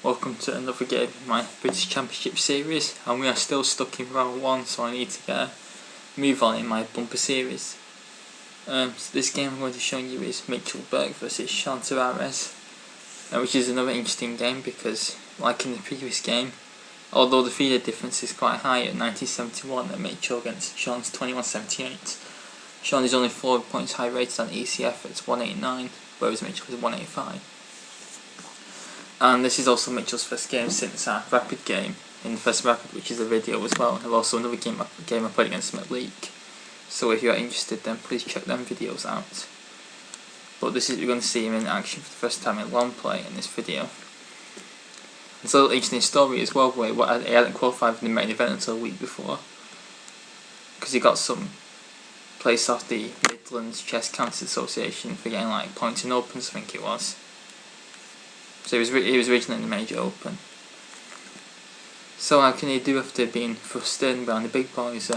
Welcome to another game in my British Championship series, and we are still stuck in round 1, so I need to get a move on in my bumper series. So this game I'm going to show you is Mitchell Burke versus Shawn Tavares, which is another interesting game because, like in the previous game, although the feeder difference is quite high at 1971 at Mitchell against Shawn's 2178, Shawn is only 4 points high rated on ECF at 189, whereas Mitchell is 185. And this is also Mitchell's first game since our Rapid game in the first Rapid, which is a video as well, and also another game I played against him at League. So if you are interested, then please check them videos out. But we're going to see him in action for the first time in long play in this video. It's a little interesting story as well, where he hadn't qualified for the main event until a week before, because he got some place off the Midlands Chess Counters Association for getting like points in opens, I think it was. So he was originally in the Major Open. So how can he do after being frustrated around the big boys?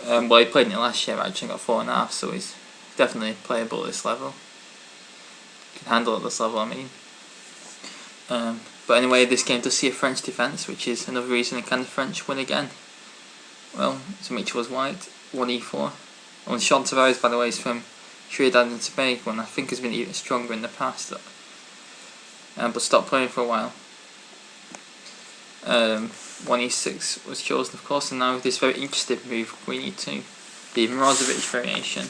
Well, he played in it last year, actually got 4.5, so he's definitely playable at this level. Can handle at this level, I mean. But anyway, this game does see a French defence, which is another reason can the French win again. Well, so Mitchell was white, 1e4. And Shawn Tavares, by the way, is from Trinidad and Tobago, and I think has been even stronger in the past. But stopped playing for a while. 1e6 was chosen, of course, and now with this very interesting move, Queen e2, the Mrozovic variation.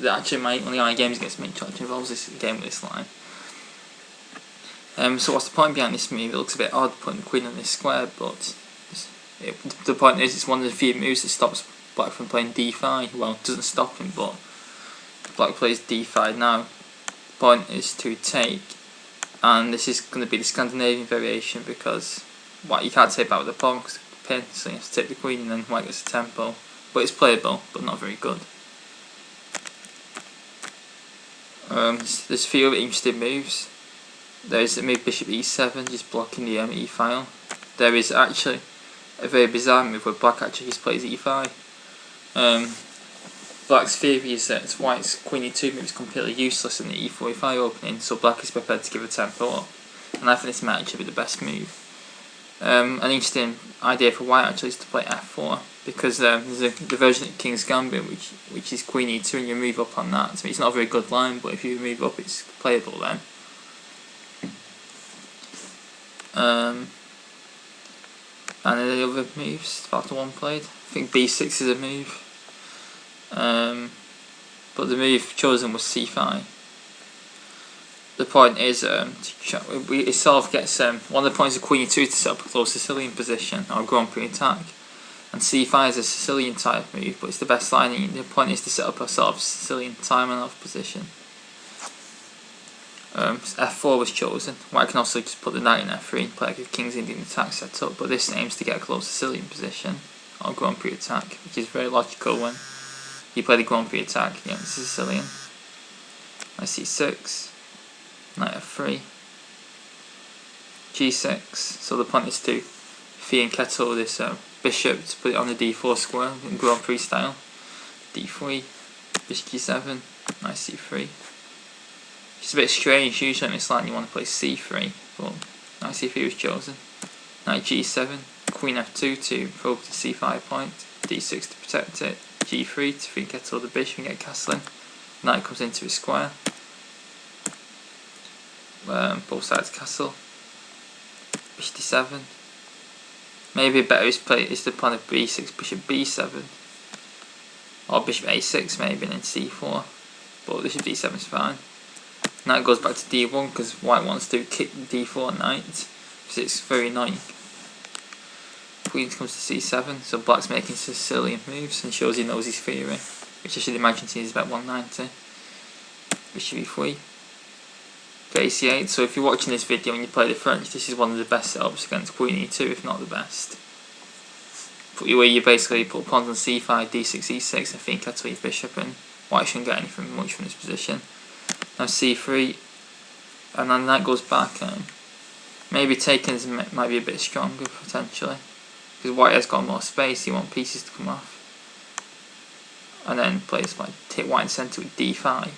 Actually, one of my games against Mitchell actually involves this game with this line. So what's the point behind this move? It looks a bit odd putting the Queen on this square, but the point is it's one of the few moves that stops Black from playing d5. Well, it doesn't stop him, but Black plays d5 now. The point is to take. And this is going to be the Scandinavian variation because you can't take back with the pawn because of the pin, so you have to take the queen and then white gets a tempo. But it's playable, but not very good. There's a few other interesting moves. There's a move Bishop e7, just blocking the e file. There is actually a very bizarre move where Black actually just plays e5. Black's theory is that White's Queen e2 move is completely useless in the e4 e5 opening, so Black is prepared to give a tempo up, and I think this might actually be the best move. An interesting idea for White actually is to play f4, because there's the version of King's Gambit which is Queen e2 and you move up on that. So it's not a very good line, but if you move up it's playable then. And any other moves after one played? I think b6 is a move. But the move chosen was c5. The point is it sort of gets one of the points of Queen e2 to set up a close Sicilian position or Grand Prix attack, and c5 is a Sicilian type move, but it's the best line. The point is to set up a sort of Sicilian time and off position. f4 was chosen. White can also just put the knight in f3 and play like a King's Indian attack set up, but this aims to get a close Sicilian position or Grand Prix attack, which is very logical when you play the Grand Prix attack against the Sicilian. Knight c6, knight f3, g6. So the point is to fee and kettle this bishop to put it on the d4 square in Grand Prix style. d3, bishop g7, knight c3. It's a bit strange. Usually in this line you want to play c3, but knight c3 was chosen. Knight g7, queen f2 to probe the c5 point, d6 to protect it, g3 to free kettle the bishop and get castling. Knight comes into his square. Both sides castle. Bishop d7. Maybe better is the plan of b6, bishop b7, or bishop a6 maybe, and then c4. But bishop d7 is fine. Knight goes back to d1 because White wants to kick the d4 knight, because it's very annoying. Queen comes to c7, so Black's making Sicilian moves and shows he knows his theory, which I should imagine is about 190. Bishop e3, ac8. So if you're watching this video and you play the French, this is one of the best setups against Queen e2, if not the best. Where you basically put pawns on c5, d6, e6, and think that's your bishop, and White shouldn't get anything much from this position. Now c3, and then that goes back. Maybe taking might be a bit stronger potentially, because White has got more space. You want pieces to come off, and then plays like take White in centre with d5.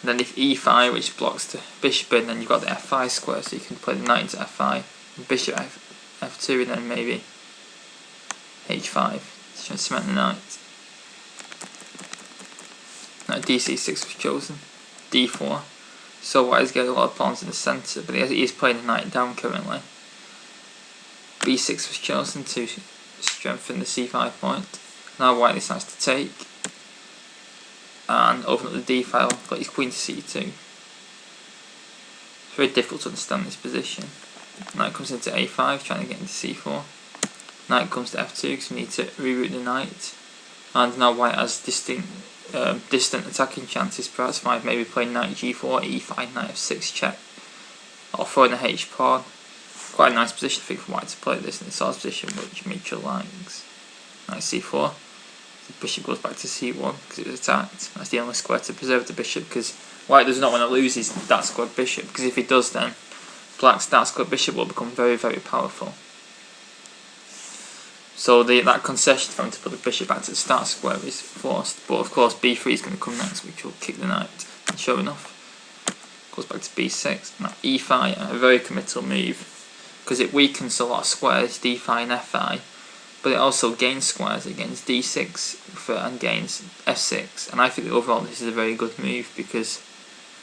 And then if e5, which blocks the bishop in, then you've got the f5 square, so you can play the knight into f5, bishop f2, and then maybe h5 to try and cement the knight. Now dc6 was chosen, d4. So white is getting a lot of pawns in the centre, but he is playing the knight down currently. b6 was chosen to strengthen the c5 point. Now white decides to take and open up the d file, play his queen to c2. It's very difficult to understand this position. Knight comes into a5, trying to get into c4. Knight comes to f2 because we need to reroute the knight. And now white has distant attacking chances, perhaps might maybe play knight g4, e5, knight f6 check, or throwing the h pawn. Quite a nice position I think for white to play this in the sort of position which Mitchell likes. Knight c4, the bishop goes back to c1 because it was attacked. That's the only square to preserve the bishop, because white does not want to lose his dark squared bishop, because if he does then black's dark squared bishop will become very, very powerful. So that concession for him to put the bishop back to the start square is forced, but of course b3 is going to come next, which will kick the knight, and sure enough, goes back to b6. Now e5, a very committal move, because it weakens a lot of squares, d5 and f5, but it also gains squares against d6 and gains f6, and I think that overall this is a very good move, because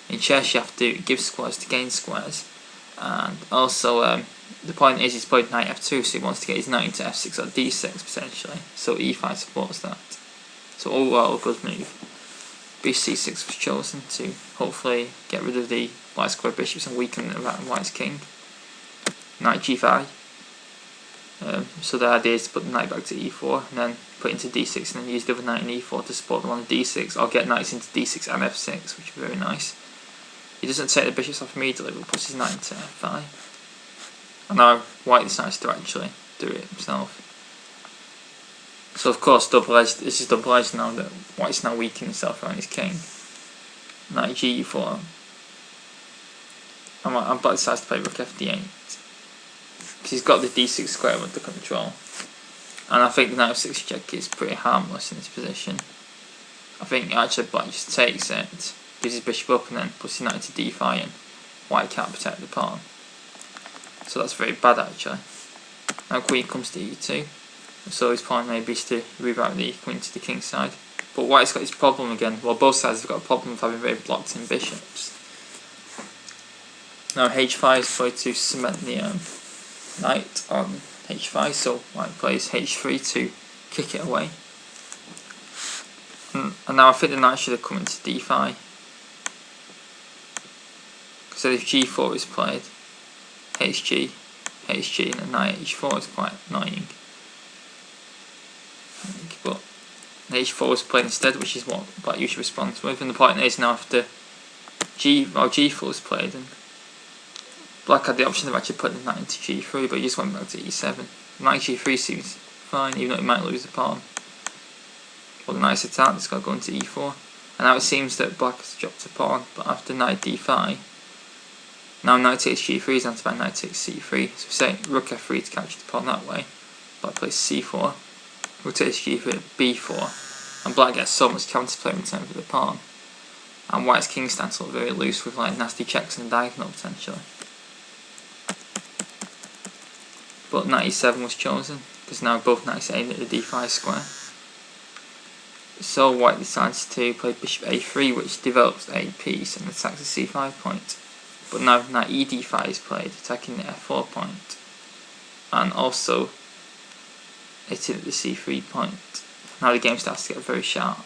in chess you have to give squares to gain squares, and also the point is he's played knight f2, so he wants to get his knight into f6 or d6 potentially, so e5 supports that. So overall a good move. bc6 was chosen to hopefully get rid of the black square bishops and weaken the white's king. Knight g5. So the idea is to put the knight back to e4 and then put it into d6 and then use the other knight in e4 to support them on the d6, or get knights into d6 and f6, which is very nice. He doesn't take the bishops off immediately, but puts his knight into f5. And now white decides to actually do it himself. So of course this is double-edged now, that white's now weakening himself around his king. Knight g4. And black decides to play rook fd8. Because he's got the d6 square under control. And I think the knight f6 check is pretty harmless in this position. I think actually black just takes it, gives his bishop up and then puts his knight into d5 and white can't protect the pawn. So that's very bad actually. Now queen comes to e2. So his plan maybe is to reroute the queen to the king side. But white's got his problem again. Well, both sides have got a problem of having very blocked in bishops. Now h5 is played to cement the knight on h5, so white plays h3 to kick it away. And now I think the knight should have come into d5. Because if g4 is played, hg, and then knight h4 is quite annoying. But h4 was played instead, which is what black usually responds with. And the point is now after g4 is played, and black had the option of actually putting the knight into g3, but he just went back to e7. Knight g3 seems fine, even though he might lose the pawn. Well, the knight's attacked, it's got to go into e4. And now it seems that black has dropped a pawn, but after knight d5, now knight takes g3 is answered by knight takes c3. So say rook f3 to capture the pawn that way. Black plays c4, rook takes g3 b4, and black gets so much counterplay in terms of the pawn. And white's king stands up very loose with like nasty checks and a diagonal potentially. But knight e7 was chosen, because now both knights are aimed at the d5 square. So white decides to play bishop a3, which develops a piece and attacks the c5 point. But now knight ed5 is played, attacking the f4 point, and also hitting at the c3 point. Now the game starts to get very sharp.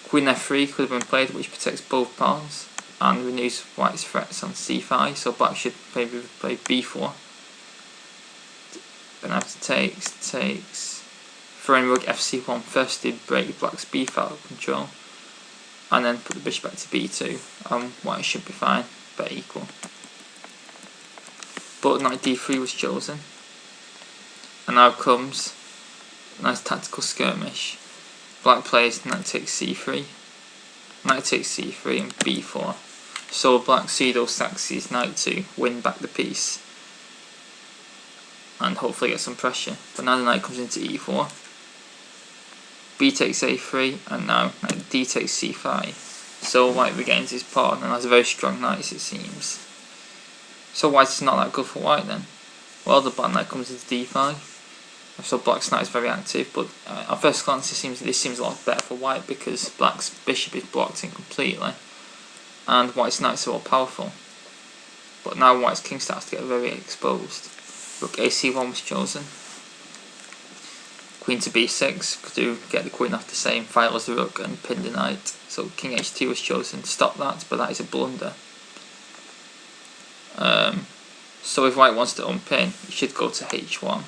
Queen f3 could have been played, which protects both pawns and renews white's threats on c5, so black should maybe play b4. Then after takes, throwing rook fc1 first to break black's b file control, and then put the bishop back to b2, and white should be fine, but equal. But knight d3 was chosen, and now comes a nice tactical skirmish. Black plays knight takes c3, knight takes c3 and b4, so black pseudo sacks his knight to win back the piece and hopefully get some pressure. But now the knight comes into e4, b takes a3, and now knight d takes c5. So white regains his pawn and has a very strong knight, as it seems. So white is not that good for white then. Well, the black knight comes into d5. So black's knight is very active, but at first glance this seems a lot better for white because black's bishop is blocked in completely, and white's knights are all powerful. But now white's king starts to get very exposed. Rook ac1 was chosen. Queen to b6 to get the queen off the same file as the rook and pin the knight. So king h2 was chosen to stop that, but that is a blunder. So if white wants to unpin, he should go to h1.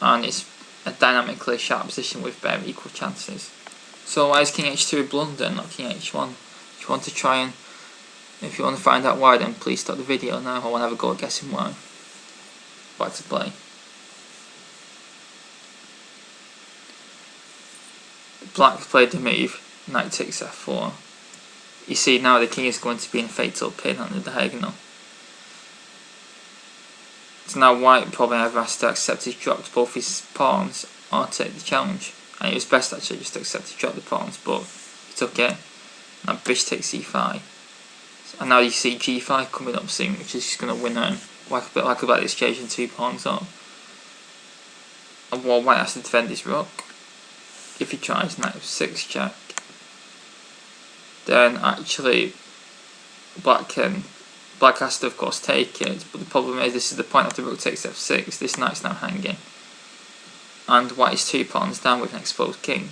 And it's a dynamically sharp position with very equal chances. So why is king h2 a blunder and not king h1? If you want to find out why, then please stop the video now. I want to have a go at guessing why. Back to play. Black played the move, knight takes f4. You see now the king is going to be in a fatal pin on the diagonal. So now white probably either has to accept he's dropped both his pawns or take the challenge. And it was best actually just to accept he dropped the pawns, but he took it. Now bishop takes e5. And now you see g5 coming up soon, which is just going to win like a bit like about this changing 2 pawns up. And while white has to defend his rook, if he tries knight f6 check, then actually black has to of course take it, but the problem is this is the point of the rook takes f6, this knight's now hanging, and white is 2 pawns down with an exposed king,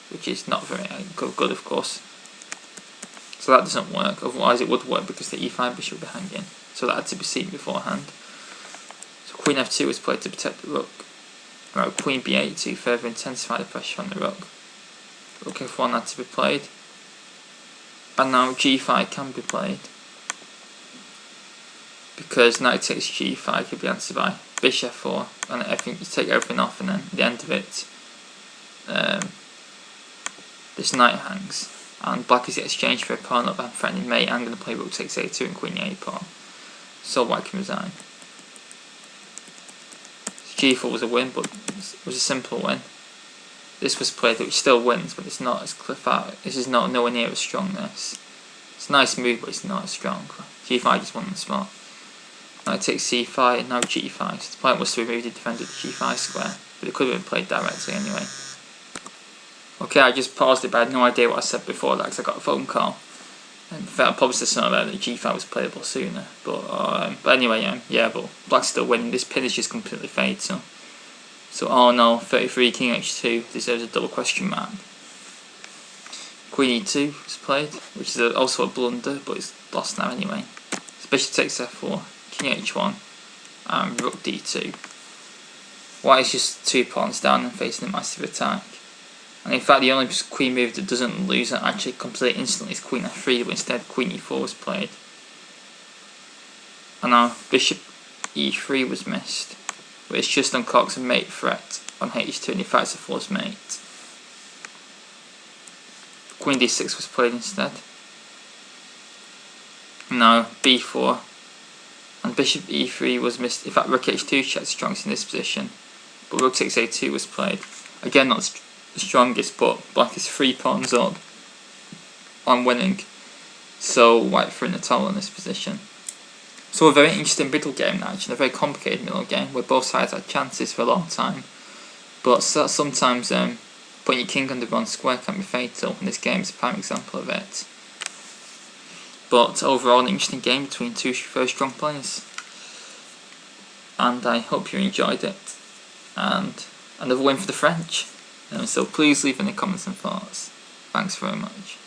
which is not very good of course. So that doesn't work, otherwise it would work because the e5 bishop would be hanging, so that had to be seen beforehand. So queen f2 was played to protect the rook. Right, queen b8 to further intensify the pressure on the rook. Rook f1 had to be played. And now g5 can be played. Because knight takes g5 could be answered by bishop f4, and I think you take everything off, and then at the end of it, this knight hangs. And black is exchanged for a pawn up and threatening mate. I'm going to play rook takes a2 and queen e8 pawn. So white can resign. G4 was a win, but it was a simple win. This was played, which still wins, but it's not as cliff out. This is nowhere near as strong. This. It's a nice move, but it's not as strong. G5 just won on the spot. Now it takes c5 and now g5. So the point was to remove the defender of the g5 square, but it could have been played directly anyway. Okay, I just paused it, but I had no idea what I said before that because I got a phone call. And I probably said something about that g5 was playable sooner. But anyway, yeah, but black's still winning. This pin is just completely fade. So oh no, 33 king h2 deserves a double question mark. Queen e2 was played, which is also a blunder, but it's lost now anyway. So bishop takes f4, king h1, and rook d2. White is just 2 pawns down and facing a massive attack. And in fact the only queen move that doesn't lose and actually complete instantly is queen f3, but instead queen e4 was played. And now bishop e3 was missed, which just uncocks a mate threat on h2 and in fact it's a forced mate. Queen d6 was played instead. Now b4 and bishop e3 was missed. In fact rook h2 checked strongest in this position, but rook takes a2 was played. Again not the strongest, but black is 3 pawns up on winning, so white threw in the towel in this position. So a very interesting middle game actually, a very complicated middle game where both sides had chances for a long time, but sometimes putting your king on the wrong square can be fatal, and this game is a prime example of it. But overall an interesting game between 2 very strong players, and I hope you enjoyed it, and another win for the French. So please leave any comments and thoughts. Thanks very much.